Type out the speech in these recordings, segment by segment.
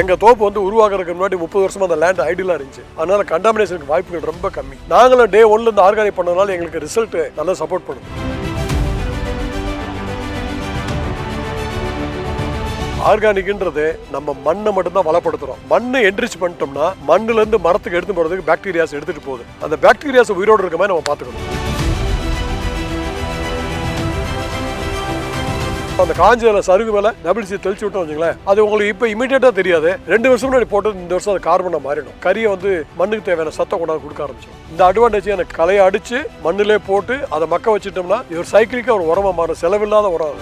எங்க தோப்பு வந்து உருவாக்குறதுக்கு முன்னாடி 30 வருஷமா அந்த லேண்ட் ஐடியலா இருந்துச்சு. அதனால கண்டாமினேஷனுக்கு வாய்ப்புகள் ரொம்ப கம்மி. நாங்களும் டே 1ல இருந்து ஆர்கானிக் பண்ணதுனால எங்களுக்கு ரிசல்ட் நல்லா சப்போர்ட் பண்ணுது. ஆர்கானிக்ன்றது நம்ம மண்ணை மட்டும்தான் வளப்படுத்துறோம். மண்ணை என்ரிச் பண்ணிட்டோம்னா மண்ணுல இருந்து மரத்துக்கு எடுத்து போறதுக்கு பாக்டீரியாஸ் எடுத்துட்டு போகுது. அந்த பாக்டீரியாஸ் உயிரோடு இருக்க மாதிரி நம்ம பார்த்துக்கணும். அந்த காஞ்சல சருகு மேல WC தெளிச்சு விட்டோம் வச்சுங்களேன், அது உங்களுக்கு இப்ப இமீடியட்டா தெரியாது. 2 வருஷம் முன்னாடி போட்டது இந்த வருஷம் அது கார்பனா மாறிடும். கறியை வந்து மண்ணுக்கு தேவையான சத்தம் கொண்டாந்து கொடுக்க ஆரம்பிச்சோம். இந்த அட்வான்டேஜ் எனக்கு களையை அடிச்சு மண்ணிலே போட்டு அதை மக்க வச்சுட்டோம்னா இது ஒரு சைக்கிளிக்கா ஒரு உரமா மாறும். செலவில்லாத உரம்.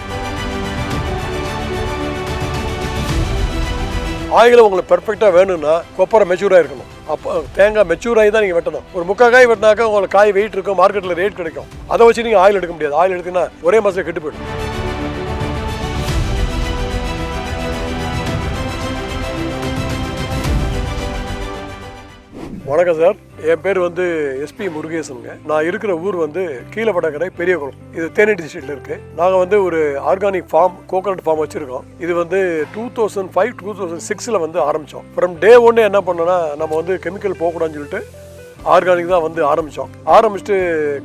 ஆயில உங்களுக்கு பெர்ஃபெக்டா வேணும்னா கொப்பரை மெச்சூரா இருக்கணும். அப்போ தேங்காய் மெச்சூர் ஆகி தான் நீங்கள் வெட்டணும். ஒரு 3/4 காய் வெட்டினாக்கா உங்களுக்கு காய் வெயிட் இருக்கும், மார்க்கெட்டில் ரேட் கிடைக்கும். அதை வச்சு நீங்கள் ஆயில் எடுக்க முடியாது. ஆயில் எடுத்தீங்கன்னா ஒரே மாதம் கெட்டு போயிடும். வணக்கம் சார், என் பேர் வந்து SP முருகேசனுங்க. நான் இருக்கிற ஊர் வந்து கீழப்படக்கரை பெரியகுளம். இது தேனி டிஸ்ட்ரிக்ட்ல இருக்கு. நாங்கள் வந்து ஒரு ஆர்கானிக் ஃபார்ம், கோகனட் ஃபார்ம் வச்சிருக்கோம். இது வந்து 2005-2006ல் வந்து ஆரம்பித்தோம். ஃப்ரம் டே 1 என்ன பண்ணோன்னா, நம்ம வந்து கெமிக்கல் போகக்கூடாதுன்னு சொல்லிட்டு ஆர்கானிக் தான் வந்து ஆரம்பிச்சுட்டு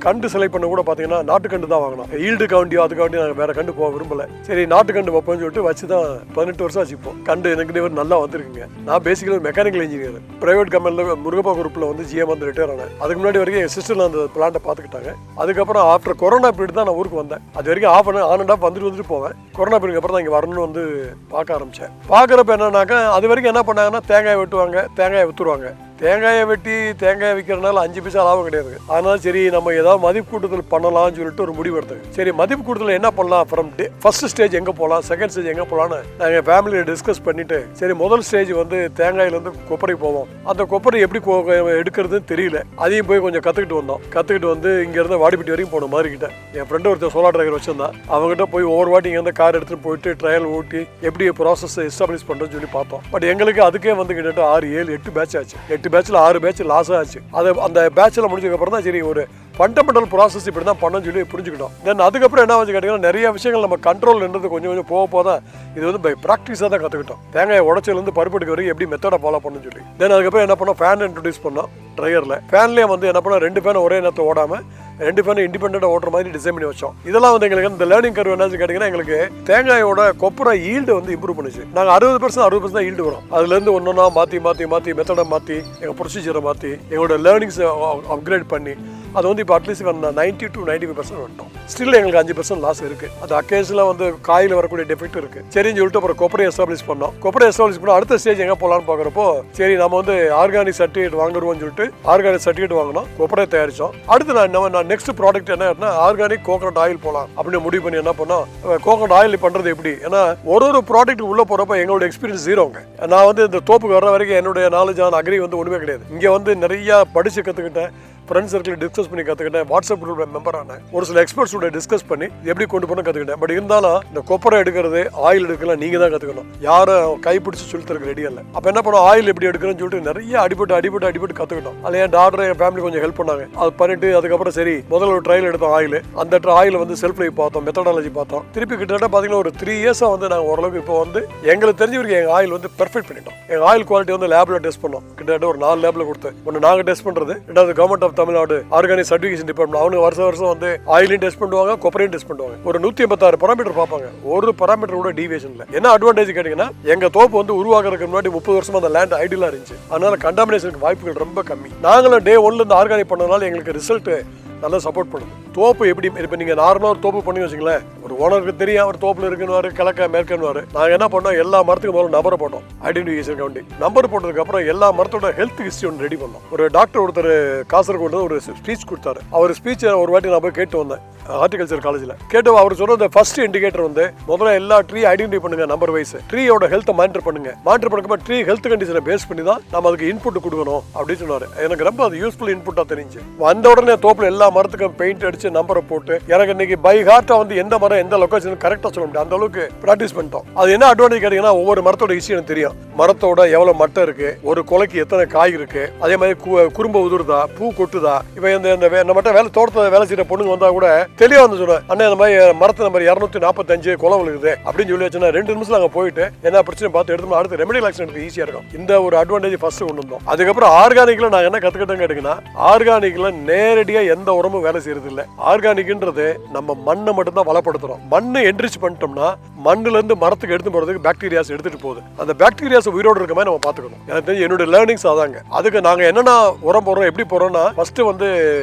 கண்டு செலக்ட் பண்ண கூட பார்த்தீங்கன்னா நாட்டுக்கண்டு தான் வாங்கணும். ஈல்டுக்காண்டியோ அதுக்காண்டி நாங்கள் வேற கண்டு போக விரும்பலை. சரி நாட்டுக்கண்டு வைப்போம்னு சொல்லிட்டு வச்சு தான் 18 வருஷம் ஆச்சு. இப்போ கண்டு எனக்கு நல்லா வந்திருக்குங்க. நான் பேசிக்கலி ஒரு மெக்கானிக்கல் இன்ஜினியர். பிரைவேட் கம்பெனியில் முருகப்பா குரூப்பில் வந்து GM வந்து ரிட்டையர் ஆனேன். அதுக்கு முன்னாடி வரைக்கும் என் சிஸ்டரில் அந்த பிளான்ட்டை பார்த்துக்கிட்டாங்க. அதுக்கப்புறம் ஆஃப்டர் கொரோனா பீரியட் தான் நான் ஊருக்கு வந்தேன். அது வரைக்கும் ஆன் அண்ட் ஆஃப் வந்துட்டு போவேன். கொரோனா பீரியட் அப்புறம் தான் இங்கே வரணும்னு வந்து பார்க்க ஆரம்பித்தேன். பார்க்குறப்ப என்னன்னாக்கா அது வரைக்கும் என்ன பண்ணாங்கன்னா தேங்காய் வெட்டுவாங்க, தேங்காயை விற்றுருவாங்க. தேங்காயை வெட்டி தேங்காயை விற்கிறனால 5 பைசா லாபம் கிடையாது. அதனால சரி நம்ம ஏதாவது மதிப்பு கூட்டுதல் பண்ணலாம்னு சொல்லிட்டு ஒரு முடிவு எடுத்தேன். சரி மதிப்பு கூட்டுதல் என்ன பண்ணலாம், ஃப்ரம் ஃபர்ஸ்ட் ஸ்டேஜ் எங்கே போகலாம், செகண்ட் ஸ்டேஜ் எங்கே போகலான்னு நாங்கள் ஃபேமிலியில் டிஸ்கஸ் பண்ணிட்டு, சரி முதல் ஸ்டேஜ் வந்து தேங்காயிலேருந்து கொப்பரை போவோம். அந்த கொப்பரை எப்படி எடுக்கிறதுன்னு தெரியல. அதையும் போய் கொஞ்சம் கற்றுக்கிட்டு வந்து இங்கேருந்து வாடிப்பட்டி வரைக்கும் போன மாதிரி கிட்ட என் ஃப்ரெண்டு ஒருத்தர் சோலார் டிரைவர் வச்சிருந்தான். அவங்ககிட்ட போய் ஒவ்வொரு வாட்டி இங்கேருந்து கார் எடுத்துகிட்டு போயிட்டு ட்ரையல் ஓட்டி எப்படி ப்ராசஸ் எஸ்டாப்ளிஷ் பண்ணுறதுன்னு சொல்லி பார்த்தோம். பட் எங்களுக்கு அதுக்கே வந்து கிட்டத்தட்ட 6, 7, 8 பேட்ச் ஆச்சு. 8 பேட்ச்ல 6 பேட்ச் லாஸ் ஆச்சு. அது அந்த பேட்சில் முடிஞ்சதுக்கப்புறம் தான் சரி ஒரு ஃபண்டமெண்டல் ப்ராசஸ் இப்படி தான் பண்ணணும்னு சொல்லி புரிஞ்சுக்கிட்டோம். தென் அதுக்கப்புறம் என்ன வந்து கேட்டிங்கன்னா நிறைய விஷயங்கள் நம்ம கண்ட்ரோல் நின்றது கொஞ்சம் போக தான் இது வந்து பை ப்ராக்டிஸாக தான் கற்றுக்கிட்டோம். தேங்காய் உடச்சிலேருந்து பருப்பு எடுக்க வரைக்கும் எப்படி மெத்தடை ஃபாலோ பண்ணணும்னு சொல்லி. தென் அதுக்கப்புறம் என்ன பண்ணோம், ஃபேன் இன்ட்ரடியூஸ் பண்ணோம். ட்ரையரில் ஃபேன்லேயே வந்து என்ன பண்ணோம், 2 ஃபேன் ஒரே நேரத்தை ஓடாமல் 2 ஃபேன் இண்டிபெண்டாக ஓட்டுற மாதிரி டிசைன் பண்ணி வச்சோம். இதெல்லாம் வந்து எங்களுக்கு இந்த லேர்னிங் கர்வ் என்னன்னு கேட்டிங்கன்னா எங்களுக்கு தேங்காயோட கொப்பரை ஈல்டு வந்து இம்ப்ரூவ் பண்ணிச்சு. நாங்கள் 60% தான் ஈல்டு வரும். அதுலேருந்து ஒன்றா மாற்றி மெத்தடை மாற்றி எங்கள் ப்ரொசீஜரை மாற்றி எங்களோட லேர்னிங்ஸை அப்கிரேட் பண்ணி அது வந்து இப்போ அட்லீஸ்ட் 90 to 95% வந்துட்டோம். ஸ்டில் எங்களுக்கு 5% லாஸ் இருக்குது. அது அக்கேஷனில் வந்து காயில் வரக்கூடிய டெஃபெக்ட் இருக்குது. சரின்னு சொல்லிட்டு அப்புறம் கொப்பரை எஸ்டாப்ளிஷ் பண்ணோம். கொப்பரை எஸ்டாப்ளிஷ் பண்ணோம். அடுத்த ஸ்டேஜ் எங்கே போகலான்னு பார்க்குறப்போ சரி நம்ம வந்து ஆர்கானிக் சர்டிஃபிகேட் வாங்குறோம்னு சொல்லிட்டு ஆர்கானிக் சர்டிஃபிகேட் வாங்கினோம், கொப்பரை தயாரித்தோம். அடுத்து நான் நெக்ஸ்ட் ப்ராடக்ட் என்ன ஆர்கானிக் கோகனட் ஆயில் போகலாம் அப்படின்னு முடிவு பண்ணி என்ன பண்ணோம், கோகனட் ஆயில் பண்ணுறது எப்படி. ஏன்னா ஒரு ப்ராடக்ட் உள்ளே போகிறப்ப எங்களோட எக்ஸ்பீரியன்ஸ் ஜீரோங்க. நான் வந்து இந்த தோப்புக்கு வர்ற வரைக்கும் என்னுடைய நாலேஜ் ஆன் அக்ரி வந்து ஒன்றுமே கிடையாது. இங்கே வந்து நிறையா படித்து கற்றுக்கிட்டேன், ஃப்ரெண்ட்ஸ் சர்க்கிள் டிஸ்கஸ் பண்ணி கற்றுக்கிட்டேன், வாட்ஸ்அப் குரூப்ல மெம்பர் ஆனேன், ஒரு சில எக்ஸ்பர்ட்ஸோட டிஸ்கஸ் பண்ணி எப்படி கொண்டு போன கற்றுக்கிட்டேன். பட் இருந்தாலும் இந்த கொப்பரை எடுக்கிறது ஆயில் எடுக்கலாம் நீங்கள் தான் கற்றுக்கணும். யாரும் கைப்பிடிச்சு சொல்லி தரக்கு ரெடியாக இல்லை. அப்போ என்ன பண்ணோம், ஆயில் எப்படி எடுக்கிறேன்னு சொல்லிட்டு நிறைய அடிபட்டு கற்றுக்கிட்டோம். அதில் என் டாக்டர் என் ஃபேமிலி கொஞ்சம் ஹெல்ப் பண்ணாங்க. அது பண்ணிட்டு அதுக்கப்புறம் சரி முதல்ல ஒரு ட்ரையல் எடுத்தோம் ஆயில். அந்த ஆயில் வந்து செல்ஃப் லைஃப் பார்த்தோம், மெத்தடாலஜி பார்த்தோம். திருப்பி கிட்டத்தட்ட பார்த்தீங்கன்னா ஒரு 3 இயர்ஸாக வந்து நாங்கள் ஓரளவுக்கு இப்போ வந்து எங்களுக்கு தெரிஞ்சவருக்கு எங்கள் ஆயில் வந்து பெர்ஃபெக்ட் பண்ணிட்டோம். எங்கள் ஆயில் குவாலிட்டி வந்து லேபில் டெஸ்ட் பண்ணோம். கிட்டத்தட்ட ஒரு 4 லேபில் கொடுத்து ஒன்று நாங்கள் டெஸ்ட் பண்ணுறது, ரெண்டாவது government of Tamil Nadu organic certification department அவங்க வருஷம் வந்து ஆயிலையும் டெஸ்ட் பண்ணுவாங்க, கொப்பரையும் டெஸ்ட் பண்ணுவாங்க. ஒரு 186 பாராமீட்டர் பார்ப்பாங்க. ஒரு பாராமீட்டர் கூட டீவியேஷன் இல்லை. என்ன அட்வான்டேஜ் கேட்டீங்கன்னா எங்க தோப்பு வந்து உருவாக்குறதுக்கு முன்னாடி 30 வருஷமா அந்த லேண்ட் ஐடியலா இருந்துச்சு. அதனால கண்டாமினேஷனுக்கு வாய்ப்புகள் ரொம்ப கம்மி. நாங்களும் டே 1ல இருந்து ஆர்கானிக் பண்ணனால எங்களுக்கு ரிசல்ட் நல்லா சப்போர்ட் பண்ணுது. தோப்பு எப்படி இப்போ நீங்கள் நார்மலாக ஒரு தோப்பு பண்ணி வச்சுங்களேன், ஒரு ஓனருக்கு தெரியும் அவர் தோப்பில் இருக்குன்னு கிழக்க மேற்கன்னு. நாங்கள் என்ன பண்ணோம், எல்லா மரத்துக்கு முதல்ல நம்பரை போட்டோம், ஐடென்டிஃபிகேஷன் கவுண்டி. நம்பர் போட்டதுக்கு அப்புறம் எல்லா மரத்தோட ஹெல்த் ஹிஸ்ட்ரி ஒன்று ரெடி பண்ணோம். ஒரு டாக்டர் ஒருத்தர் காசர்கோடு ஒரு ஸ்பீச் கொடுத்தாரு. அவர் ஸ்பீச்சை ஒரு வாட்டி நான் போய் கேட்டு வந்தேன் ஹார்டிகல்ச்சர் காலேஜில். கேட்டு அவர் சொன்ன ஃபர்ஸ்ட் இண்டிகேட்டர் வந்து முதல்ல எல்லா ட்ரீ ஐடென்டிஃபை பண்ணுங்க, நம்பர் வைஸ் ட்ரீயோட ஹெல்த்தை மானிட்டர் பண்ணுங்க. மானிட்டர் பண்ணுறப்ப ட்ரீ ஹெல்த் கண்டிஷனை பேஸ் பண்ணி தான் நம்ம அதுக்கு இன்புட் கொடுக்கணும் அப்படின்னு சொன்னார். எனக்கு ரொம்ப அது யூஸ்ஃபுல் இன்புட்டாக தெரிஞ்சு வந்த உடனே தோப்பில் எல்லா மரத்துக்கும் பெயிண்ட் அடிச்சு நம்பரை போட்டு எனக்கு இன்னைக்கு பை ஹார்ட்டா வந்து எந்த மரம் எந்த லொகேஷன் கரெக்டா சொல்ல முடியும், அந்த அளவுக்கு பிராக்டிஸ் பண்ணிட்டோம். அது என்ன அட்வான்டேஜ் கேட்டீங்கன்னா, ஒவ்வொரு மரத்தோட ஹிஸ்டரி எனக்கு தெரியும். மரத்தோட எவ்வளவு மட்டை இருக்கு, ஒரு கொலைக்கு எத்தனை காய் இருக்கு, அதே மாதிரி குறும்ப உதிருதா, பூ கொட்டுதா. இப்ப இந்த மட்டும் வேலை தோட்டத்தை வேலை செய்யற பொண்ணுங்க வந்தா கூட தெளிவா வந்து சொல்லுவேன், அண்ணா இந்த மாதிரி மரத்து நம்பர் 245 கொலை விழுகுது அப்படின்னு சொல்லி வச்சுன்னா 2 நிமிஷம் அங்க போயிட்டு என்ன பிரச்சனை பார்த்து எடுத்து அடுத்து ரெமெடியல் ஆக்ஷன் எடுக்க ஈஸியா இருக்கும். இந்த ஒரு அட்வான்டேஜ் ஃபர்ஸ்ட் கொண்டு வந்தோம். அதுக்கப்புறம் ஆர்கானிக்ல நாங்க என்ன கத்துக்கிட்டோம் கேட்டீங்கன்னா, ஆர்கானிக்ல நேரடியா எந்த உரமும் வேலை செய்யறது இல்லை. ஆர்கானிக்ன்றது நம்ம மண்ணை மட்டும் தான் வளப்படுத்துறோம். மண்ணை என்ரிச் பண்ணிட்டோம்னா மண்ணுல இருந்து மரத்துக்கு எடுத்து போறதுக்கு பாக்டீரியாஸ் எடுத்துட்டு போகுது. அந்த பாக்டீரியாஸ் உயிரோடு இருக்க மாதிரி நம்ம பாத்துக்கணும். எனக்கு தெரிஞ்சு என்னோட லேர்னிங்ஸ் அதாங்க. அதுக்கு நாங்க என்னென்ன உரம் போடுறோம், எப்படி போடுறோம்னா, ஃபர்ஸ்ட் வந்து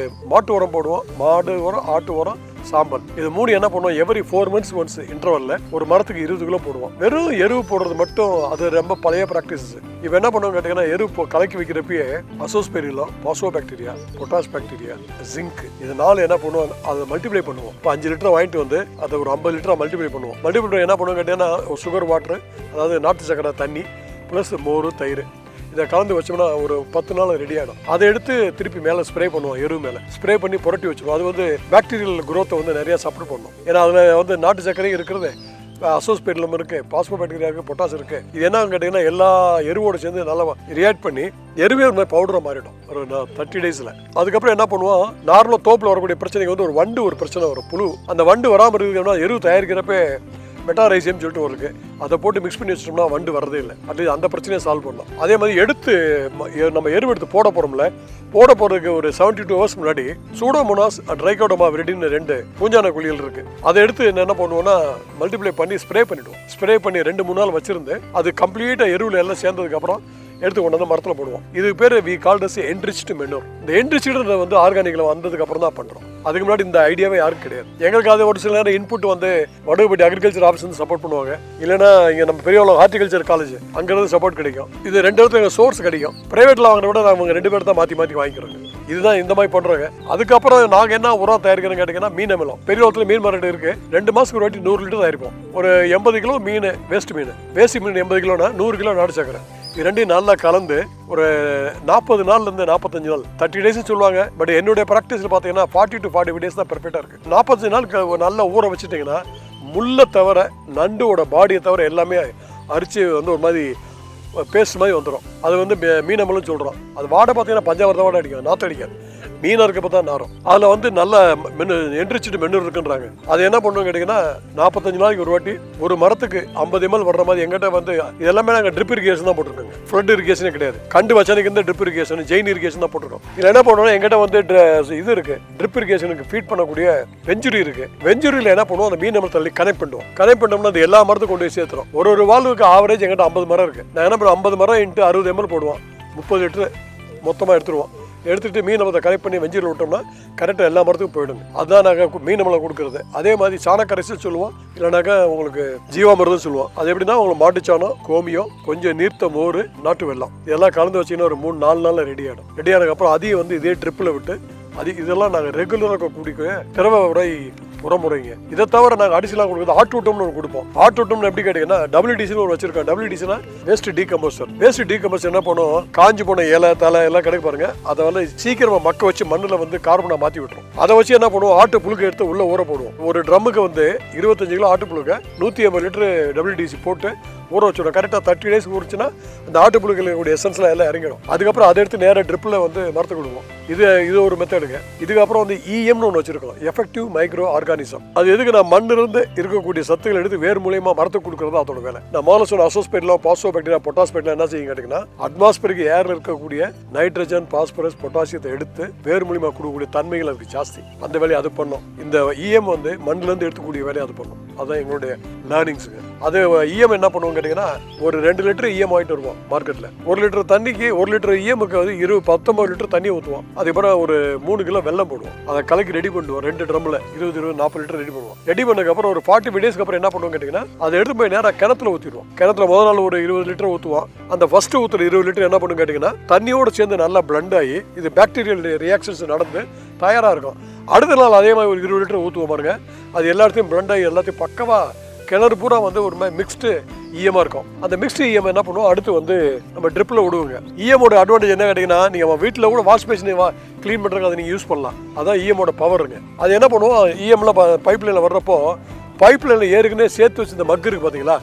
மாட்டு உரம் போடுவோம், மாடு உரம், ஆட்டு உரம், சாம்பல். இது 3 என்ன பண்ணுவோம், எவரி 4 months ஒன்ஸ் இன்டர்வல்ல ஒரு மரத்துக்கு 20 கிலோ போடுவோம். வெறும் எருவு போடுறது மட்டும் அது ரொம்ப பழைய பிராக்டிஸ். இப்போ என்ன பண்ணுவோம் கேட்டீங்கன்னா, எருவு கலக்கி வைக்கிறப்பயே azospirillum, phosphobacteria, potash bacteria, zinc, இது 4 என்ன பண்ணுவோம், அதை மல்டிப்ளை பண்ணுவோம். இப்போ 5 லிட்டர் வாங்கிட்டு வந்து அதை ஒரு 50 லிட்டரா மல்டிப்ளை பண்ணுவோம். மல்டிப்ளை என்ன பண்ணுவோம் கேட்டீங்கன்னா, ஒரு சுகர் வாட்டர், அதாவது நாட்டு சக்கரை தண்ணி ப்ளஸ் மோர், தயிர், இதை கலந்து வச்சோம்னா ஒரு 10 நாள் ரெடி ஆகிடும். அதை எடுத்து திருப்பி மேலே ஸ்ப்ரே பண்ணுவோம், எருவு மேலே ஸ்ப்ரே பண்ணி புரட்டி வச்சுருவோம். அது வந்து பாக்டீரியல் குரோத்தை வந்து நிறையா சப்போர்ட் பண்ணும். ஏன்னா அதில் வந்து நாட்டு சர்க்கரையும் இருக்கிறது, அசோஸ்பெரிலம் இருக்குது, பாஸ்போபாக்டீரியா இருக்குது, பொட்டாஸ் இருக்குது. இது என்ன கேட்டிங்கன்னா, எல்லா எருவோடு சேர்ந்து நல்லா ரியாக்ட் பண்ணி எருவே ஒரு மாதிரி பவுடராக மாறிடும் ஒரு 30 daysல. அதுக்கப்புறம் என்ன பண்ணுவோம், நார்மலாக தோப்பில் வரக்கூடிய பிரச்சனைக்கு வந்து ஒரு பிரச்சனை வரும், புழு. அந்த வண்டு வராமல் இருக்குன்னா எருவு தயாரிக்கிறப்ப மெட்டாரைசியம் சொல்லிட்டு ஒரு இருக்கு, அதை போட்டு மிக்ஸ் பண்ணி வச்சிட்டோம்னா வண்டு வரதே இல்லை. அட்லீஸ்ட் அந்த பிரச்சனையை சால்வ் பண்ணலாம். அதே மாதிரி எடுத்து நம்ம எருவு எடுத்து போட போறோம்ல, போட போறதுக்கு ஒரு 72 hours முன்னாடி சூடோமோனாஸ், ட்ரைகோடர்மா விரிடின்னு 2 பூஞ்சான குழிகள் இருக்கு. அதை எடுத்து என்ன பண்ணுவோம்னா மல்டிப்ளை பண்ணி ஸ்ப்ரே பண்ணிடுவோம். ஸ்ப்ரே பண்ணி 2-3 நாள் வச்சிருந்து அது கம்ப்ளீட்டா எருவுல எல்லாம் சேர்ந்ததுக்கு அப்புறம் எடுத்து கொண்டு வந்து மரத்தில் போடுவோம். இதுக்கு பேர் we called as enriched manure. இந்த என்ரிச்டு வந்து ஆர்கானிக்ல வந்ததுக்கு அப்புறம் தான் பண்றோம். அதுக்கு முன்னாடி இந்த ஐடியாவே யாருக்கும் கிடையாது. எங்களுக்கு அது ஒரு சில நேரம் இன்புட் வந்து வடுகுப்பட்டி அக்ரிகல்ச்சர் ஆஃபீஸ் வந்து சப்போர்ட் பண்ணுவாங்க, இல்லைன்னா இங்க நம்ம பெரியவளம் ஹார்டிகல்ச்சர் காலேஜ் அங்கிருந்து சப்போர்ட் கிடைக்கும். இது 2 இடத்துல எங்க சோர்ஸ் கிடைக்கும். பிரைவேட்ல வாங்கின விட அவங்க 2 பேர் தான் மாத்தி வாங்கிக்கிறோங்க. இதுதான் இந்த மாதிரி பண்றாங்க. அதுக்கப்புறம் நாங்க என்ன உரம் தயாரிக்கிறோம் கேட்டீங்கன்னா, மீன் அமிலம். பெரிய இடத்துல மீன் மார்க்கெட் இருக்கு. 2 மாசத்துக்கு ஒரு வாட்டி 100 லிட்டர் தயாரிப்போம். ஒரு 80 கிலோ மீன் வேஸ்ட் மீன் 80 கிலோனா 100 கிலோ நாட்டு சக்கரை, இது 2 நல்லா கலந்து ஒரு 40 நாள்ல இருந்து 45 நாள் 30 days சொல்லுவாங்க. பட் என்னுடைய ப்ராக்டிஸ்ல பாத்தீங்கன்னா 40 to 45 days தான் பெர்ஃபெக்டா இருக்கு. 45 நாளுக்கு நல்லா ஊற வச்சுட்டீங்கன்னா முள்ளை தவிர நண்டோட பாடியை தவிர எல்லாமே அரிச்சு வந்து ஒரு மாதிரி பேஸ்ட் மாதிரி வந்துடும். அது வந்து மீன் அமிலம் சொல்றோம். அது வாடை பார்த்தீங்கன்னா பஞ்சாவரத்தை வாடை அடிக்கும், நாற்று அடிக்காது. மீனா இருக்கப்ப தான் நாரும். அதில் வந்து நல்ல என்ரிச்சிட்டு மெனூர் இருக்குன்றாங்க. அது என்ன பண்ணுவோம் கேட்டிங்கன்னா, 45 நாளைக்கு ஒரு வாட்டி ஒரு மரத்துக்கு 50 ml வர்ற மாதிரி எங்கிட்ட வந்து இதெல்லாமே நாங்கள் ட்ரிப் இரிகேஷன் தான் போட்டிருக்கோங்க. ஃப்ளட் இரிகேஷனே கிடையாது. கண்டு வச்சனைக்கு இந்த ட்ரிப் இரிகேஷன், ஜெயின் இரிகேஷன் தான் போட்டிருக்கோம். இதில் என்ன பண்ணுவோம்னா, எங்கிட்ட வந்து இது இருக்கு, ட்ரிப் இரிகேஷனுக்கு ஃபீட் பண்ணக்கூடிய வெஞ்சுரி இருக்கு. வெஞ்சுரியில் என்ன பண்ணுவோம், அந்த மீன் நம்ம தள்ளி கனெக்ட் பண்ணுவோம். கனெக்ட் பண்ணோம்னா அது எல்லா மரத்துக்கும் கொண்டு போய் சேர்த்துறோம். ஒரு வால்வுக்கு ஆவரேஜ் எங்கிட்ட 50 மரம் இருக்கு. நான் என்ன பண்ணுவோம், 50 மரம் இன்ட்டு 60 ml போடுவோம். 30 லிட்டர் மொத்தமாக எடுத்துருவோம். எடுத்துட்டு மீன் நம்ம கனெக்ட் பண்ணி வெஞ்சில் விட்டோம்னா கரெக்டாக எல்லா மரத்துக்கும் போயிடுங்க. அதுதான் நாங்கள் மீன் நம்மளை கொடுக்குறது. அதே மாதிரி சாணக்கரைசல் சொல்லுவோம், இல்லைனாக்கா உங்களுக்கு ஜீவாமிர்தம் சொல்லுவோம். அது எப்படின்னா, உங்களுக்கு மாட்டுச்சாணம், கோமியம், கொஞ்சம் நீர்த்த மோர், நாட்டு வெல்லம் இதெல்லாம் கலந்து வச்சிங்கன்னா ஒரு 3-4 நாளில் ரெடி ஆகிடும். ரெடி ஆனதுக்கப்புறம் அதையும் வந்து இதே ட்ரிப்பில் விட்டு இதெல்லாம் நாங்கள் ரெகுலராக குடிக்க திரவ உரை உரமுறைங்க. இதை தவிர நாங்கள் அடிஷனலாக கொடுக்குறது ஆட்டூட்டம்னு ஒன்று கொடுப்போம். ஆட்டூட்டம்னு எப்படி கேட்டீங்கன்னா, WDCன்னு ஒரு வச்சிருக்கோம். WDCனா வேஸ்ட் டீகம்போசர். வேஸ்ட் டீகம்போசர் என்ன பண்ணுவோம், காஞ்சி போன இலை தலை எல்லாம் கிடைக்க பாருங்க, அதை வந்து சீக்கிரமா மக்க வச்சு மண்ணில் வந்து கார்பனை மாற்றி விட்டுரும். அதை வச்சு என்ன பண்ணுவோம், ஆட்டு புழுக்க எடுத்து உள்ள ஊற போடுவோம். ஒரு ட்ரம்முக்கு வந்து 25 கிலோ ஆட்டு புழுக்க 180 லிட்டர் WDC போட்டு ஊற வச்சுடும். கரெக்டாக 30 days ஊறிச்சுன்னா அந்த ஆட்டு புழுக்களுடைய எசன்ஸ்லாம் எல்லாம் இறங்கிடும். அதுக்கப்புறம் அதை எடுத்து நேராக ட்ரிப்பில் வந்து மரத்து கொடுப்போம். இது ஒரு மெத்தடுங்க. இதுக்கப்புறம் வந்து EMன்னு ஒன்று வச்சிருக்கோம், எஃபெக்டிவ் மைக்ரோ ஆர்கானிசம். அது எதுக்கு, நான் மண்ணிலிருந்து இருக்கக்கூடிய சத்துக்கள் எடுத்து வேர் மூலியமா மரத்துக்கு கொடுக்கறது அதோட வேலை. நான் முதல்ல சொன்ன அசோஸ்பெரிலம், பாஸ்போபாக்டீரியா, பொட்டாஸ் பாக்டீரியா என்ன செய்யும் கேட்டீங்கன்னா, அட்மாஸ்பரிக் ஏர்ல இருக்கக்கூடிய நைட்ரஜன், பாஸ்பரஸ், பொட்டாசியத்தை எடுத்து வேர் மூலியமா கொடுக்கக்கூடிய தன்மைகள் அதுக்கு ஜாஸ்தி. அந்த வேலையை அது பண்ணும். இந்த EM வந்து மண்ணிலிருந்து எடுத்துக்கூடிய வேலையை அது பண்ணும். அதான் எங்களுடைய லேர்னிங்ஸுங்க. அது EM என்ன பண்ணுவோம் கேட்டீங்கன்னா, ஒரு 2 லிட்டர் EM வாங்கிட்டு வருவோம் மார்க்கெட்ல. 1 லிட்டர் தண்ணிக்கு 1 லிட்டர் EMக்கு வந்து 19 லிட்டர் தண்ணி ஊற்றுவோம். அதுக்கப்புறம் ஒரு 3 கிலோ வெல்லம் போடுவோம். அதை கலக்கி ரெடி பண்ணுவோம். 2 ட்ரம்ல 20-40 லிட்டர் ரெடி பண்ணுவோம். ரெடி பண்ணதுக்கு அப்புறம் ஒரு 45 டேஸ்க்கு அப்புறம் என்ன பண்ணுவோம் கேட்டீங்கன்னா, அதை எடுத்து போய் நேராக கிணத்துல ஊற்றிடுவோம். கிணத்துல முதல் நாள் ஒரு 20 லிட்டர் ஊற்றுவோம். அந்த ஃபர்ஸ்ட் ஊற்றுற 20 லிட்டர் என்ன பண்ணும் கேட்டீங்கன்னா, தண்ணியோடு சேர்ந்து நல்லா பிளண்ட் ஆகி இது பாக்டீரியல் ரியாக்ஷன்ஸ் நடந்து தயாராக இருக்கும். அடுத்த நாள் அதே மாதிரி ஒரு 20 லிட்டர் ஊற்றுவோம் பாருங்க. அது எல்லாத்தையும் பிளண்ட் ஆகி எல்லாத்தையும் பக்கவா கிணறு பூரா வந்து ஒரு மாதிரி மிக்ஸ்டு ஈயமாக இருக்கும். அந்த மிக்ஸ்டு ஈயம் என்ன பண்ணுவோம், அடுத்து வந்து நம்ம ட்ரிப்பில் விடுவோங்க. ஈயமோட அட்வான்டேஜ் என்ன கேட்டிங்கன்னா, நீங்கள் வீட்டில் கூட வாஷ் பேஷன் க்ளீன் பண்ணுறதுக்கு அதை நீங்கள் யூஸ் பண்ணலாம். அதான் ஈயமோட பவருங்க. அது என்ன பண்ணுவோம், ஈயம்லாம் பைப் லைனில் வர்றப்போ பைப் லைனில் ஏற்கனவே சேர்த்து வச்சு இந்த மக்கு இருக்குது பார்த்தீங்களா,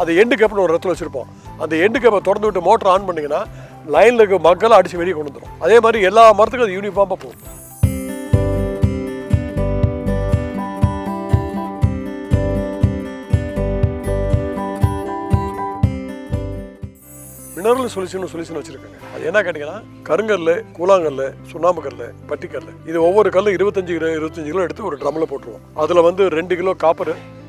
அது எண்டு கேப்னு ஒரு இடத்துல வச்சுருப்போம். அந்த எண்டு கேப்பை திறந்து விட்டு மோட்டர் ஆன் பண்ணிங்கன்னா லைனில் இருக்க மக்கள் அடித்து வெளியே கொண்டு வந்துடும். அதே மாதிரி எல்லா மரத்துக்கும் அது யூனிஃபார்மாக போகும். மினரல் சொல்யூஷன் வச்சிருக்காங்க. அது என்ன கேட்டீங்கன்னா, கருங்கல், கூழாங்கல், சுண்ணாம்பு கல், பட்டிக்கல், இது ஒவ்வொரு கல்லு 25 கிலோ எடுத்து ஒரு ட்ரம்மில் போட்டுருவோம். அதில் வந்து 2 கிலோ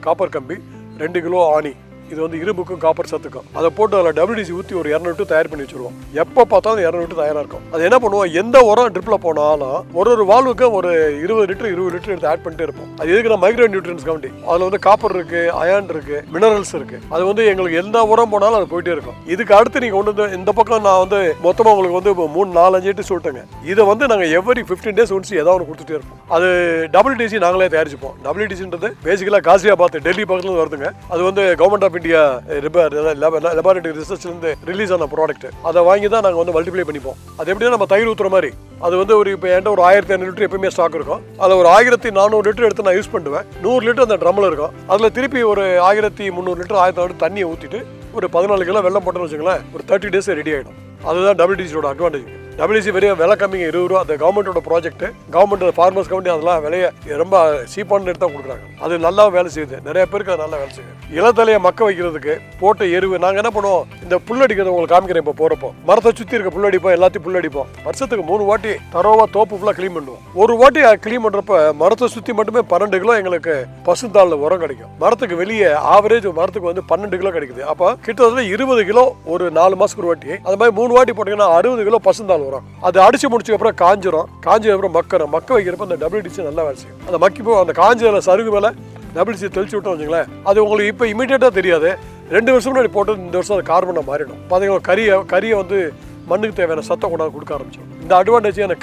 காப்பர் கம்பி, 2 கிலோ ஆணி, இது வந்து இரும்புக்கும் காப்பர் சத்துக்கும், அதை போட்டு அதில் WDC ஊற்றி ஒரு 200 தயார் பண்ணி வச்சுருவோம். எப்போ பார்த்தாலும் 200 தயாராக இருக்கும். அது என்ன பண்ணுவோம், எந்த உரம் ட்ரிப்பில் போனாலும் ஒரு வால்வுக்கு ஒரு 20 லிட்டர் எடுத்து ஆட் பண்ணிட்டே இருப்போம். அது எதுக்கு மைக்ரோ நியூட்ரியன்ஸ் கவுண்டி, அதில் வந்து காப்பர் இருக்கு, அயன் இருக்கு, மினரல்ஸ் இருக்கு. அது வந்து எங்களுக்கு எந்த உரம் போனாலும் அது போயிட்டே இருக்கும். இதுக்கு அடுத்து நீங்கள் கொண்டு வந்து இந்த பக்கம் நான் வந்து மொத்தமாக உங்களுக்கு வந்து 3-4-5 எட்டு சொல்லிட்டேங்க. இதை வந்து நாங்கள் எவ்ரி 15 டேஸ் ஒன்ஸ் ஏதாவது ஒன்று கொடுத்துட்டே இருப்போம். அது WDC நாங்களே தயாரிச்சுப்போம். WDCன்றது பேசிக்கலாக காசியாபாத், டெல்லி பக்கத்துல வருதுங்க. அது வந்து கவர்மெண்ட் ஆஃப் இந்தியா லெபார்டரி ரிசர்ச்ல இருந்து ரிலீஸ் ஆன ப்ராடக்ட். அதை வாங்கி தான் நாங்கள் வந்து மல்டிப்ளை பண்ணிப்போம். அது எப்படின்னா நம்ம தயிர் ஊற்றுற மாதிரி. அது வந்து ஒரு இப்போ என்கிட்ட ஒரு 1500 லிட்டர் எப்பவுமே ஸ்டாக் இருக்கும். அதில் ஒரு 1400 லிட்டர் எடுத்து நான் யூஸ் பண்ணுவேன். 100 லிட்டர் அந்த ட்ரம்மில் இருக்கும். அதில் திருப்பி ஒரு 1300 லிட்டர் 1400 தண்ணியை ஊற்றிட்டு ஒரு 14 கிலோ வெள்ளம் போட்டோன்னு வச்சுங்களேன், ஒரு 30 டேஸ் ரெடி ஆகிடும். அதுதான் WDCயோட அட்வான்டேஜ். WDC பெரிய விலை கம்மிங்க, 20 ரூபா. அந்த கவர்மெண்டோட ப்ராஜெக்ட், கவர்மெண்ட் ஃபார்மர்ஸ் கம்பெனி அதெல்லாம் விலையை ரொம்ப சீப்பான எடுத்து தான் கொடுக்குறாங்க. அது நல்லா வேலை செய்யுது, நிறைய பேருக்கு அது நல்லா வேலை செய்யுது. இளத்தலையை மக்க வைக்கிறதுக்கு போட்ட எருவு நாங்கள் என்ன பண்ணுவோம், இந்த புல்லடிக்கிறத உங்களுக்கு காமிக்கிறேன். இப்போ போகிறப்போ மரத்தை சுற்றி இருக்க புல்லடிப்போம், எல்லாத்தையும் புல்லடிப்போம். வருஷத்துக்கு 3 வாட்டி தரோவா தோப்பு ஃபுல்லாக க்ளீன் பண்ணுவோம். ஒரு வாட்டி க்ளீன் பண்ணுறப்ப மரத்தை சுற்றி மட்டுமே 12 கிலோ எங்களுக்கு பசுந்தாளில் உரம் கிடைக்கும். மரத்துக்கு வெளியே ஆவரேஜ் மரத்துக்கு வந்து 12 கிலோ கிடைக்குது. அப்போ கிட்டத்தட்ட 20 கிலோ ஒரு 4 மாதத்துக்கு ஒரு வாட்டி. அது மாதிரி 3 வாட்டி போட்டிங்கன்னா 60 கிலோ பசுந்தாள் வரும். அது அடிச்சு முடிச்சதுக்கு அப்புறம் காஞ்சதுக்கு அப்புறம் மக்க வைக்கிறப்ப அந்த WDC நல்லா வேலை செய்யும். அந்த மக்கிப்போ அந்த காஞ்சதில் சருகு மேலே WDC தெளிச்சு விட்டோம் வச்சுங்களேன், அது உங்களுக்கு இப்போ இமீடியட்டாக தெரியாது. 2 வருஷம் முன்னாடி போட்டு இந்த வருஷம் அது கார்பனாக மாறிடும். பார்த்தீங்கன்னா கரியை வந்து மண்ணுக்கு தேவையான சத்தம் கொண்டாந்து கொடுக்க ஆரம்பிச்சோம். இந்த அட்வான்டேஜ் அந்த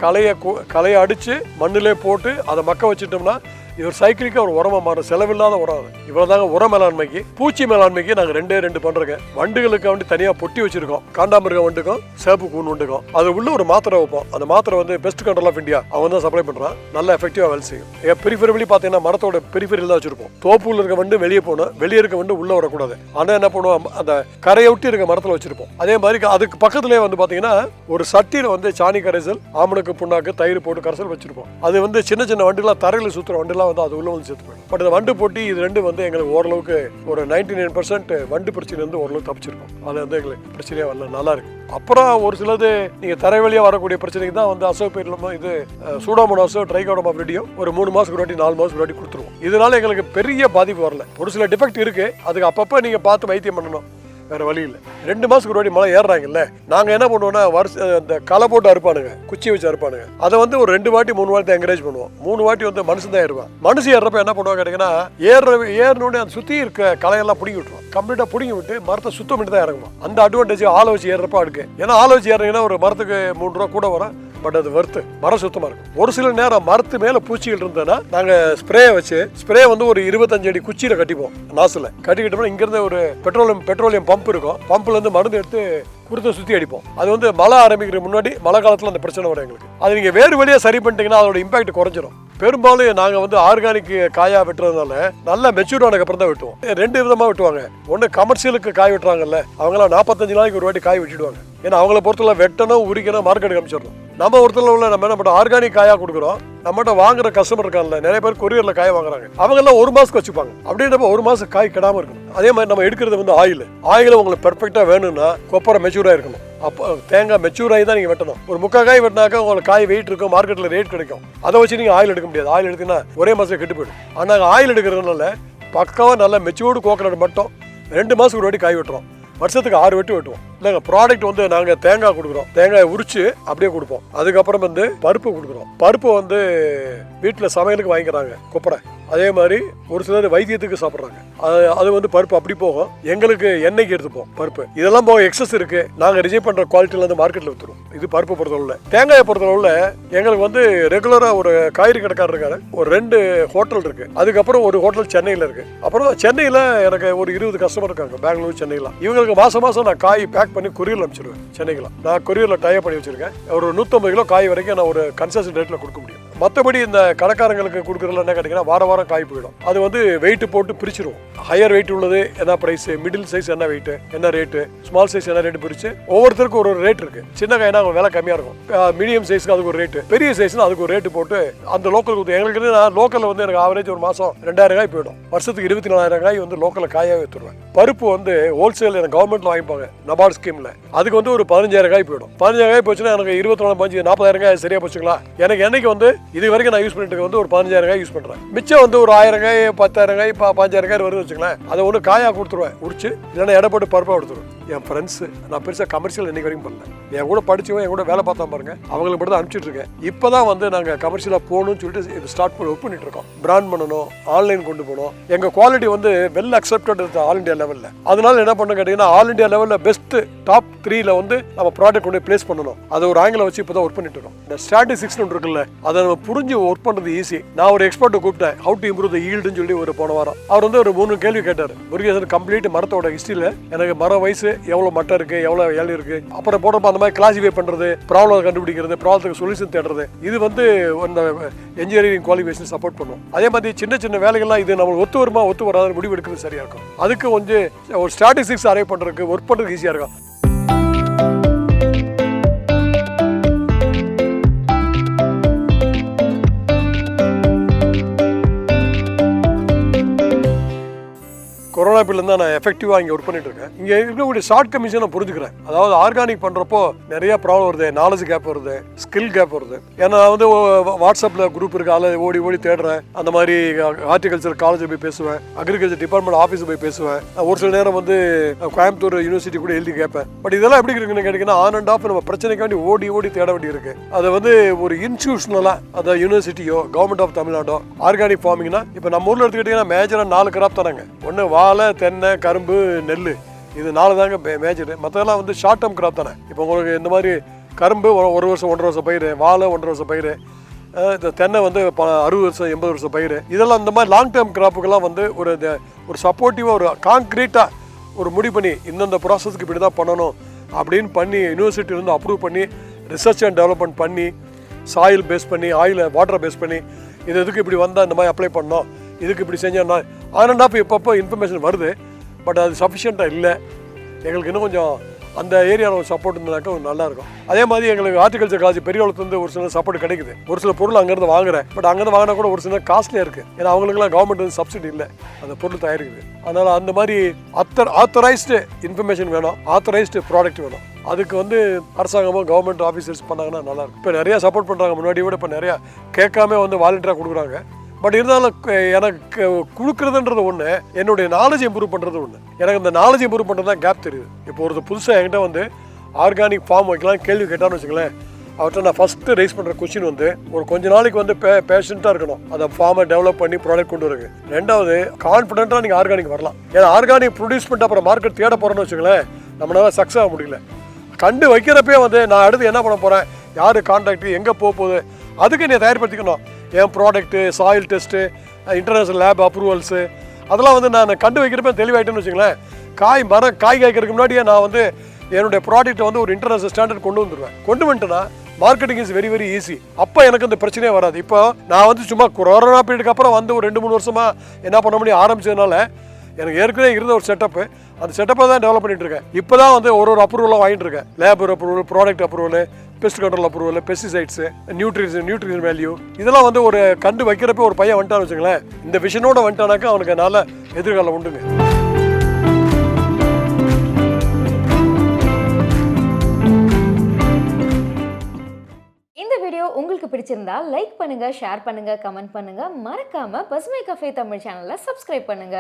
களையை அடித்து மண்ணிலே போட்டு அதை மக்க வச்சுட்டோம்னா இது ஒரு சைக்கிளுக்கு ஒரு உரமா மாறும், செலவில்லாத உரம். அது இவ்வளவுதாங்க உர மேலாண்மைக்கு. பூச்சி மேலாண்மைக்கு நாங்கள் 2 பண்றோங்க. வண்டுகளுக்கு வந்து தனியாக பொட்டி வச்சிருக்கோம். காண்டாமிருக வண்டுக்கும் சேப்பு கூன் வண்டுக்கும் அது உள்ள ஒரு மாத்திரை வைப்போம். அந்த மாத்திரை வந்து பெஸ்ட் கண்ட்ரோல் ஆஃப் இந்தியா அவங்க தான் சப்ளை பண்றான். நல்லா எஃபெக்டிவா வேலை செய்யும். பெரிஃபெரபிளி பார்த்தீங்கன்னா மரத்தோட பெரிஃபெரியில் தான் வச்சிருப்போம். தோப்புல இருக்க வண்டு வெளியே போகணும், வெளியே இருக்க வண்டு உள்ள வரக்கூடாது. ஆனால் என்ன பண்ணுவோம், அந்த கரையை ஒட்டி இருக்க மரத்தில் வச்சிருப்போம். அதே மாதிரி அதுக்கு பக்கத்துலேயே வந்து பார்த்தீங்கன்னா ஒரு சட்டியில் வந்து சாணி கரைசல், ஆமணக்கு புண்ணாக்கு, தயிர் போட்டு கரைசல் வச்சிருப்போம். அது வந்து சின்ன சின்ன வண்டுலாம் தரையில் சுற்றுற வண்டுலாம் வந்து அது உள்ள வந்து சேர்த்து போயிடும். பட் இந்த வண்டு போட்டி இது 2 வந்து எங்களுக்கு ஓரளவுக்கு ஒரு 99% வண்டு பிரச்சனை வந்து ஓரளவுக்கு தப்பிச்சிருக்கும். அது வந்து எங்களுக்கு பிரச்சனையா வரல, நல்லா இருக்கு. அப்புறம் ஒரு சிலது நீங்க தரை வழியா வரக்கூடிய பிரச்சனைக்கு தான் வந்து அசோபேரிலமோ இது சூடாமோனாஸோ ட்ரைகோடர்மா விரிடியோ ஒரு 3 மாசத்துக்கு ஒரு வாட்டி 4 மாசத்துக்கு ஒரு வாட்டி கொடுத்துருவோம். இதனால எங்களுக்கு பெரிய பாதிப்பு வரல. ஒரு சில டிஃபெக்ட் இருக்கு, அதுக்கு அப்பப்போ நீங்க பார்த்து வைத்தியம் பண்ணணும், வேற வழி இல்லை. 2 மாசத்துக்கு ஒரு வாட்டி மழை ஏறுறாங்கல்ல, நாங்க என்ன பண்ணுவோம்னா அந்த களை போட்டு அறுப்பானுங்க, குச்சி வச்சு அறுப்பானுங்க. அதை வந்து ஒரு 2 வாட்டி 3 வாட்டி என்கரேஜ் பண்ணுவோம். 3 வாட்டி வந்து மனுஷன் தான் ஏறுவான். மனுஷன் ஏறப்ப என்ன பண்ணுவாங்க கேட்டீங்கன்னா, ஏறினோடனே அந்த சுத்தி இருக்க களையெல்லாம் பிடிங்கி விட்டுருவோம். கம்ப்ளீட்டா பிடிங்கி விட்டு மரத்தை சுத்தம் பண்ணி தான் இறங்குவோம். அந்த அட்வான்டேஜ் ஆளை வச்சு ஏறப்ப இருக்கு. ஏன்னா ஆளை வச்சு ஏறினீங்கன்னா ஒரு மரத்துக்கு 3 ரூபா கூட வரும். பட் அது வருத்து, மரம் சுத்தமா இருக்கும். ஒரு சில நேரம் மரத்து மேல பூச்சிகள் இருந்ததுன்னா நாங்க ஸ்ப்ரே வந்து ஒரு 25 அடி குச்சியில கட்டிப்போம். நாசுல கட்டிக்கிட்டோம்னா இங்க இருந்து ஒரு பெட்ரோலியம் பம்ப் இருக்கும். பம்ப்ல இருந்து மருந்து எடுத்து குருத்தை சுத்தி அடிப்போம். அது வந்து மழை ஆரம்பிக்கிற முன்னாடி மழை காலத்துல அந்த பிரச்சனை வரும் எங்களுக்கு. அது நீங்க வேறு வழியா சரி பண்ணிட்டீங்கன்னா அதோட இம்பாக்ட் குறைஞ்சிரும். பெரும்பாலும் நாங்க வந்து ஆர்கானிக் காயா வெட்டுறதுனால நல்லா மெச்சூர் ஆனதுக்கு அப்புறம் தான் வெட்டுவோம். 2 விதமா வெட்டுவாங்க. ஒன்னு கமர்ஷியலுக்கு காய் வெட்டுறாங்கல்ல, அவங்களாம் 45 நாளைக்கு ஒரு வாட்டி காய் வெட்டிடுவாங்க. ஏன்னா அவங்கள பொறுத்தவரை வெட்டணும், உரிக்கணும், மார்க்கெட்டுக்கு அனுப்பிச்சிடணும். நம்ம ஒருத்தர் உள்ள நம்ம என்ன பண்ணுறோம், ஆர்கானிக் காயா கொடுக்குறோம். நம்மகிட்ட வாங்குற கஸ்டமர் இருக்காங்கல்ல, நிறைய பேர் கொரியர்ல காய் வாங்குறாங்க. அவங்க எல்லாம் 1 மாசத்துக்கு வச்சுப்பாங்க. அப்படின்றப்ப 1 மாசம் காய் கெடாம இருக்கணும். அதே மாதிரி நம்ம எடுக்கிறது வந்து ஆயில் உங்களுக்கு பெர்ஃபெக்டா வேணும்னா கொப்பரை மெச்சூரா இருக்கணும். அப்போ தேங்காய் மெச்சூர் ஆகி தான் நீங்கள் வெட்டணும். ஒரு 3/4 காய் வெட்டினாக்கா உங்களுக்கு காய் வெயிட் இருக்கும், மார்க்கெட்டில் ரேட் கிடைக்கும். அதை வச்சு நீங்கள் ஆயில் எடுக்க முடியாது. ஆயில் எடுத்தீங்கன்னா ஒரே மாதம் கெட்டு போயிடும். ஆனால் ஆயில் எடுக்கிறதுனால பக்காவாக நல்லா மெச்சூர்டு கோகனட் மட்டும் 2 மாதத்துக்கு ஒரு வாட்டி காய் வெட்டுறோம். வருஷத்துக்கு 6 வெட்டி வெட்டுவோம். இல்லைங்க, ப்ராடக்ட் வந்து நாங்கள் தேங்காய் கொடுக்குறோம். தேங்காயை உரிச்சு அப்படியே கொடுப்போம். அதுக்கப்புறம் வந்து பருப்பு கொடுக்குறோம். பருப்பு வந்து வீட்டில் சமையலுக்கு வாங்கிக்கிறாங்க. கொப்பரை அதே மாதிரி ஒரு சிலர் வைத்தியத்துக்கு சாப்பிட்றாங்க. அது வந்து பருப்பு அப்படி போகும். எங்களுக்கு எண்ணெய்க்கு எடுத்துப்போம் பருப்பு. இதெல்லாம் போக எக்ஸஸ் இருக்கு, நாங்கள் ரிஜெக்ட் பண்ற குவாலிட்டியில வந்து மார்க்கெட்டில் விற்றுருவோம். இது பருப்பு பொறுத்தளவுல. தேங்காயை பொறுத்தளவுல எங்களுக்கு வந்து ரெகுலராக ஒரு காய்கறி கடைக்காரர் இருக்காரு. ஒரு 2 ஹோட்டல் இருக்கு. அதுக்கப்புறம் ஒரு ஹோட்டல் சென்னையில் இருக்கு. அப்புறம் சென்னையில் எனக்கு ஒரு 20 கஸ்டமர் இருக்காங்க, பெங்களூர் சென்னையில். இவங்களுக்கு மாசம் நான் காய் பேக் பண்ணி கொரியரில் அனுப்பிச்சிருவேன். சென்னைக்குலாம் நான் கொரியரில் டைப் பண்ணி வச்சிருக்கேன். ஒரு 150 கிலோ காய் வரைக்கும் நான் ஒரு கன்செஷன் ரேட்டில் கொடுக்க முடியும். மற்றபடி இந்த கடைக்காரங்களுக்கு கொடுக்குறதுல என்ன கேட்டிங்கன்னா வாரம் காய் போயிடும். அது வந்து வெயிட் போட்டு பிரிச்சிருவோம். ஹையர் வெயிட் உள்ளது என்ன பிரைஸ், மிடில் சைஸ் என்ன வெயிட் என்ன ரேட்டு, ஸ்மால் சைஸ் என்ன ரேட்டு பிரிச்சு ஒவ்வொருத்தருக்கும் ஒரு ரேட் இருக்கு. சின்ன காய்னா விலை கம்மியாக இருக்கும், மீடியம் சைஸ்க்கு அதுக்கு ஒரு ரேட்டு, பெரிய சைஸ்னா அதுக்கு ஒரு ரேட்டு போட்டு அந்த லோக்கல் எங்களுக்கு லோக்கலில் வந்து எனக்கு ஆவரேஜ் ஒரு மாதம் 2000 காய் போயிடும். வருஷத்துக்கு 24,000 காய் வந்து லோக்கலில் காயாக விற்றுருவேன். பருப்பு வந்து ஹோல்சேல் எனக்கு கவர்மெண்ட்ல வாங்கிப்பாங்க நபார்டு ஸ்கீம்ல. அதுக்கு வந்து ஒரு 15,000 காய் போயிடும். 15,000 காய் போச்சுன்னா எனக்கு 24 40,000 காய் சரியா போச்சுங்களா. எனக்கு என்னைக்கு வந்து இது வரைக்கும் நான் யூஸ் பண்ணிட்டு வந்து ஒரு 15,000 காய் யூஸ் பண்றேன். மிச்சம் வந்து ஒரு 1000 காய் 10,000 காய் 5,000 காய் வருது வச்சுங்களேன். அதை ஒன்று காயா கொடுத்துருவேன் உரிச்சு, இல்லைன்னா எடை போட்டு பருப்பாக கொடுத்துருவேன். என் ஃப்ரெண்ட்ஸ் நான் பெருசாக கமர்ஷியல் இன்னைக்கு வரைக்கும் பண்ணல. என் கூட படிச்சவன் என் கூட வேலை பார்த்தா பாருங்க, அவங்களுக்கு மட்டும் தான் அனுப்பிச்சிட்டு இருக்கேன். இப்போதான் வந்து நாங்கள் கமர்ஷியலாக போகணும்னு சொல்லிட்டு இது ஸ்டார்ட் பண்ணி ஒர்க் பண்ணிட்டு இருக்கோம். பிராண்ட் பண்ணணும், ஆன்லைன் கொண்டு போகணும். எங்கள் குவாலிட்டி வந்து வெல் அக்செப்டட் ஆல் இண்டியா லெவலில். அதனால என்ன பண்ண கேட்டிங்கன்னா ஆல் இண்டியா லெவலில் பெஸ்ட் டாப் 3ல வந்து நம்ம ப்ராடக்ட் கொண்டு பிளேஸ் பண்ணணும். அதை ஒரு ஆங்கில வச்சு இப்போ தான் ஒர்க் பண்ணிட்டு இருக்கோம். இந்த ஸ்டாட்டிஸ்டிக்ஸ் ஒன்று இருக்குல்ல, அதை நம்ம புரிஞ்சு ஒர்க் பண்ணுறது ஈஸி. நான் ஒரு எக்ஸ்பர்ட்டை கூப்பிட்டேன், ஹவு டு இம்ப்ரூவ் த ஈல்டுன்னு சொல்லி ஒரு போன வாரம். அவர் வந்து ஒரு 3 கேள்வி கேட்டார். முருகேசன் கம்ப்ளீட் மரத்தோட ஹிஸ்ட்ரியில் எனக்கு மரம் வயசு எவ்வளோ மட்டை இருக்கு, எவ்வளோ இலை இருக்கு, அப்புறம் போடுறப்ப அந்த மாதிரி கிளாசிஃபை பண்ணுறது, ப்ராப்ளம் கண்டுபிடிக்கிறது, ப்ராப்ளத்துக்கு சொல்யூஷன் தேடுறது, இது வந்து அந்த என்ஜினியரிங் குவாலிஃபிகேஷன் சப்போர்ட் பண்ணும். அதே மாதிரி சின்ன சின்ன வேலைகள்லாம் இது நம்மளுக்கு ஒத்து வராத முடிவு எடுக்கிறது சரியா இருக்கும். அதுக்கு கொஞ்சம் ஒரு ஸ்டாட்டிஸ்டிக்ஸ் அரேஞ்ச் பண்றதுக்கு ஒர்க் பண்றதுக்கு ஈஸியா இருக்கும். கொரோனா பீரியட்ல தான் நான் எஃபெக்டிவாக இங்கே ஒர்க் பண்ணிட்டு இருக்கேன். இங்கே இருக்கக்கூடிய ஷார்ட் கமிஷன் நான் புரிஞ்சுக்கிறேன். அதாவது ஆர்கானிக் பண்ணுறப்போ நிறைய ப்ராப்ளம் வருது, நாலேஜ் கேப் வருது, ஸ்கில் கேப் வருது. ஏன்னா நான் வந்து வாட்ஸ்அப்பில் குரூப் இருக்கு, அதில் ஓடி தேடுறேன். அந்த மாதிரி ஹார்டிகல்ச்சர் காலேஜ் போய் பேசுவேன், அக்ரிகல்ச்சர் டிபார்ட்மெண்ட் ஆஃபீஸ் போய் பேசுவேன். ஒரு சில நேரம் வந்து கோயம்புத்தூர் யூனிவர்சிட்டி கூட எழுதி கேட்பேன். பட் இதெல்லாம் எப்படி இருக்குன்னு கேட்டிங்கன்னா ஆன் அண்ட் ஆஃப் நம்ம பிரச்சனைக்காண்டி ஓடி தேட வேண்டி இருக்கு. அதை வந்து ஒரு இன்ஸ்டியூஷனலாக அதை யூனிவர்சிட்டியோ கவர்மெண்ட் ஆஃப் தமிழ்நாடோ ஆர்கானிக் ஃபார்மிங்னா இப்போ நம்ம ஊரில் எடுத்துக்கிட்டிங்கன்னா மேஜராக 4 கிராப் தராங்க. ஒன்று வாழை, தென்னை, கரும்பு, நெல், இது 4 தாங்க மேஜர். மற்றதெல்லாம் வந்து ஷார்ட் டேர்ம் கிராப் தானே. இப்போ உங்களுக்கு இந்த மாதிரி கரும்பு 1 வருஷம் 1.5 வருஷம் பயிர், வாழை 1.5 வருஷம் பயிர், இந்த தென்னை வந்து 60 வருஷம் 80 வருஷம் பயிர். இதெல்லாம் இந்த மாதிரி லாங் டேர்ம் கிராப்புக்கெல்லாம் வந்து ஒரு சப்போர்ட்டிவாக ஒரு கான்க்ரீட்டாக ஒரு முடிவு பண்ணி இந்தந்த ப்ராசஸ்க்கு இப்படி தான் பண்ணணும் அப்படின்னு பண்ணி யூனிவர்சிட்டியிலேருந்து அப்ரூவ் பண்ணி ரிசர்ச் அண்ட் டெவலப்மெண்ட் பண்ணி சாயில் பேஸ் பண்ணி ஆயில் வாட்டரை பேஸ் பண்ணி இது எதுக்கு இப்படி வந்தால் இந்த மாதிரி அப்ளை பண்ணோம், இதுக்கு இப்படி செஞ்சோம்னா ஆன் அண்ட் ஆஃப் இப்பப்போ இன்ஃபர்மேஷன் வருது. பட் அது சஃபிஷியண்ட்டாக இல்லை. எங்களுக்கு இன்னும் கொஞ்சம் அந்த ஏரியாவில் சப்போர்ட் இருந்தாக்கா நல்லாயிருக்கும். அதே மாதிரி எங்களுக்கு ஹார்டிகல்ச்சர் காலேஜ் பெரியவளத்துலேருந்து ஒரு சில சப்போர்ட் கிடைக்குது. ஒரு சில பொருள் அங்கேருந்து வாங்குறேன். பட் அங்கேருந்து வாங்கினா கூட ஒரு சில காஸ்ட்லியாக இருக்குது. ஏன்னா அவங்களுக்குலாம் கவர்மெண்ட் வந்து சப்சிடி இல்லை, அந்த பொருள் தயாரிக்குது. அதனால் அந்த மாதிரி ஆத்தரைஸ்டு இன்ஃபர்மேஷன் வேணும், ஆத்தரைஸ்டு ப்ராடக்ட் வேணும். அதுக்கு வந்து அரசாங்கமும் கவர்மெண்ட் ஆஃபீஸர்ஸ் பண்ணாங்கன்னா நல்லாயிருக்கும். இப்போ நிறையா சப்போர்ட் பண்ணுறாங்க, முன்னாடி விட இப்போ நிறையா கேட்காம வந்து வாலண்டியராக கொடுக்குறாங்க. பட் இருந்தாலும் எனக்கு கொடுக்குறதுன்றது ஒன்று, என்னுடைய நாலேஜ் இம்ப்ரூவ் பண்ணுறது ஒன்று. எனக்கு இந்த நாலேஜ் இம்ப்ரூவ் பண்ணுறது தான் கேப் தெரியுது. இப்போ ஒரு புதுசாக என்கிட்ட வந்து ஆர்கானிக் ஃபார்ம் வைக்கலாம் கேள்வி கேட்டான்னு வச்சுங்களேன், அவர்கிட்ட நான் ஃபஸ்ட்டு ரைஸ் பண்ணுற கொஸ்டின் வந்து ஒரு கொஞ்ச நாளைக்கு வந்து பேஷண்ட்டாக இருக்கணும், அதை ஃபார்மை டெவலப் பண்ணி ப்ராடக்ட் கொண்டு வருது. 2வது கான்ஃபிடென்ட்டாக நீங்கள் ஆர்கானிக் வரலாம். ஏன்னா ஆர்கானிக் ப்ரொடியூஸ் பண்ணிட்டு அப்புறம் மார்க்கெட் தேட போகிறோன்னு வச்சுங்களேன், நம்மளால சக்ஸஸ் ஆக முடியல. கண்டு வைக்கிறப்பே வந்து நான் அடுத்து என்ன பண்ண போகிறேன், யார் கான்டாக்ட், எங்கே போகுது, அதுக்கு நீ தயார்படுத்திக்கணும். என் product, soil test, international lab approvals, அதெல்லாம் வந்து நான் கண்டு வைக்கிறப்ப தெளிவாயிட்டேன்னு வச்சுங்களேன். காய் காய்க்கிறதுக்கு முன்னாடியே நான் வந்து என்னுடைய ப்ராடக்ட்டை வந்து ஒரு இன்டர்நேஷ்னல் ஸ்டாண்டர்ட் கொண்டு வந்துடுவேன். கொண்டு வந்துட்டுனா marketing is very very easy. அப்போ எனக்கு இந்த பிரச்சனையே வராது. இப்போ நான் வந்து சும்மா கொரோனா பீரியடுக்கு அப்புறம் வந்து ஒரு 2-3 வருஷமாக என்ன பண்ண முடியும் ஆரம்பிச்சதுனால எனக்கு ஏற்கனவே இருந்த ஒரு செட்டப்பு, அந்த செட்டப்பை தான் டெவலப் பண்ணிட்டு இருக்கேன். இப்போ தான் வந்து ஒரு அப்ரூவலாக வாங்கிட்டு இருக்கேன். Labour approval, product approval, pest control approval, pesticides, nutrition value, இதெல்லாம் வந்து ஒரு கண்டு வைக்கிறப்ப ஒரு பையன் வந்துட்டான்னு வச்சுங்களேன், இந்த விஷனோட வந்துட்டானாக்கா அவனுக்கு நல்ல எதிர்காலம் உண்டுங்க. இந்த வீடியோ உங்களுக்கு பிடிச்சிருந்தா லைக் பண்ணுங்க, ஷேர் பண்ணுங்க, கமெண்ட் பண்ணுங்க. மறக்காம பசுமை கஃபே தமிழ் சேனலை சப்ஸ்கிரைப் பண்ணுங்க.